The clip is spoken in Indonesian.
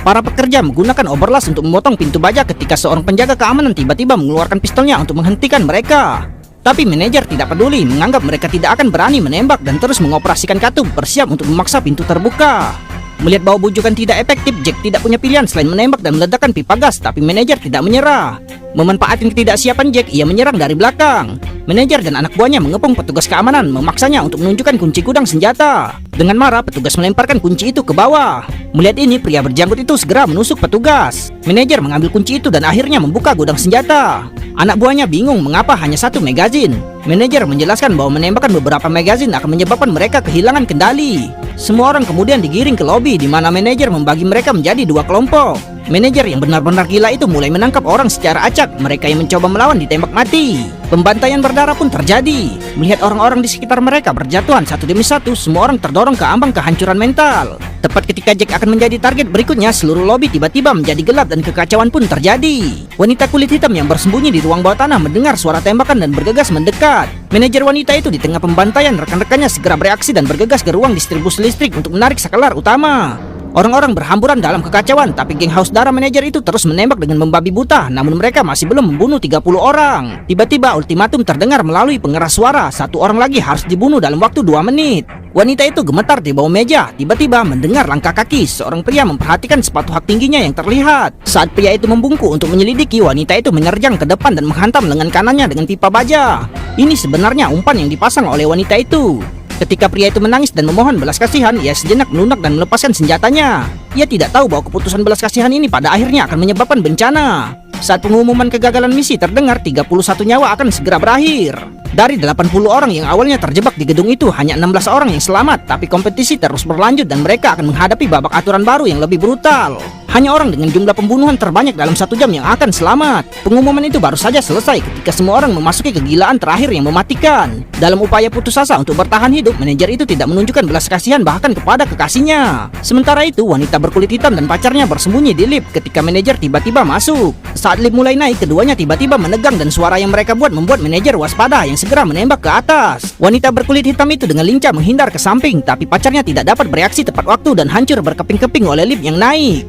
Para pekerja menggunakan overlast untuk memotong pintu baja ketika seorang penjaga keamanan tiba-tiba mengeluarkan pistolnya untuk menghentikan mereka. Tapi manajer tidak peduli, menganggap mereka tidak akan berani menembak dan terus mengoperasikan katup bersiap untuk memaksa pintu terbuka. Melihat bahwa bujukan tidak efektif, Jack tidak punya pilihan selain menembak dan meledakkan pipa gas, tapi manajer tidak menyerah. Memanfaatkan ketidaksiapan Jack, ia menyerang dari belakang. Manajer dan anak buahnya mengepung petugas keamanan, memaksanya untuk menunjukkan kunci gudang senjata. Dengan marah, petugas melemparkan kunci itu ke bawah. Melihat ini, pria berjanggut itu segera menusuk petugas. Manajer mengambil kunci itu dan akhirnya membuka gudang senjata. Anak buahnya bingung mengapa hanya satu magazin. Manajer menjelaskan bahwa menembakkan beberapa magazin akan menyebabkan mereka kehilangan kendali. Semua orang kemudian digiring ke lobi di mana manajer membagi mereka menjadi dua kelompok. Manajer yang benar-benar gila itu mulai menangkap orang secara acak. Mereka yang mencoba melawan ditembak mati. Pembantaian berdarah pun terjadi. Melihat orang-orang di sekitar mereka berjatuhan satu demi satu, semua orang terdorong ke ambang kehancuran mental. Tepat ketika Jack akan menjadi target berikutnya, seluruh lobi tiba-tiba menjadi gelap dan kekacauan pun terjadi. Wanita kulit hitam yang bersembunyi di ruang bawah tanah mendengar suara tembakan dan bergegas mendekat. Manajer wanita itu di tengah pembantaian, rekan-rekannya segera bereaksi dan bergegas ke ruang distribusi listrik untuk menarik saklar utama. Orang-orang berhamburan dalam kekacauan, tapi geng haus darah manajer itu terus menembak dengan membabi buta, namun mereka masih belum membunuh 30 orang. Tiba-tiba ultimatum terdengar melalui pengeras suara, satu orang lagi harus dibunuh dalam waktu 2 menit. Wanita itu gemetar di bawah meja, tiba-tiba mendengar langkah kaki. Seorang pria memperhatikan sepatu hak tingginya yang terlihat. Saat pria itu membungkuk untuk menyelidiki, wanita itu menerjang ke depan dan menghantam lengan kanannya dengan pipa baja. Ini sebenarnya umpan yang dipasang oleh wanita itu. Ketika pria itu menangis dan memohon belas kasihan, ia sejenak melunak dan melepaskan senjatanya. Ia tidak tahu bahwa keputusan belas kasihan ini pada akhirnya akan menyebabkan bencana. Saat pengumuman kegagalan misi terdengar, 31 nyawa akan segera berakhir. Dari 80 orang yang awalnya terjebak di gedung itu, hanya 16 orang yang selamat. Tapi kompetisi terus berlanjut dan mereka akan menghadapi babak aturan baru yang lebih brutal. Hanya orang dengan jumlah pembunuhan terbanyak dalam 1 jam yang akan selamat. Pengumuman itu baru saja selesai ketika semua orang memasuki kegilaan terakhir yang mematikan. Dalam upaya putus asa untuk bertahan hidup, manajer itu tidak menunjukkan belas kasihan bahkan kepada kekasihnya. Sementara itu, wanita berkulit hitam dan pacarnya bersembunyi di lift ketika manajer tiba-tiba masuk. Saat lift mulai naik, keduanya tiba-tiba menegang dan suara yang mereka buat membuat manajer waspada yang segera menembak ke atas. Wanita berkulit hitam itu dengan lincah menghindar ke samping, tapi pacarnya tidak dapat bereaksi tepat waktu dan hancur berkeping-keping oleh lift yang naik.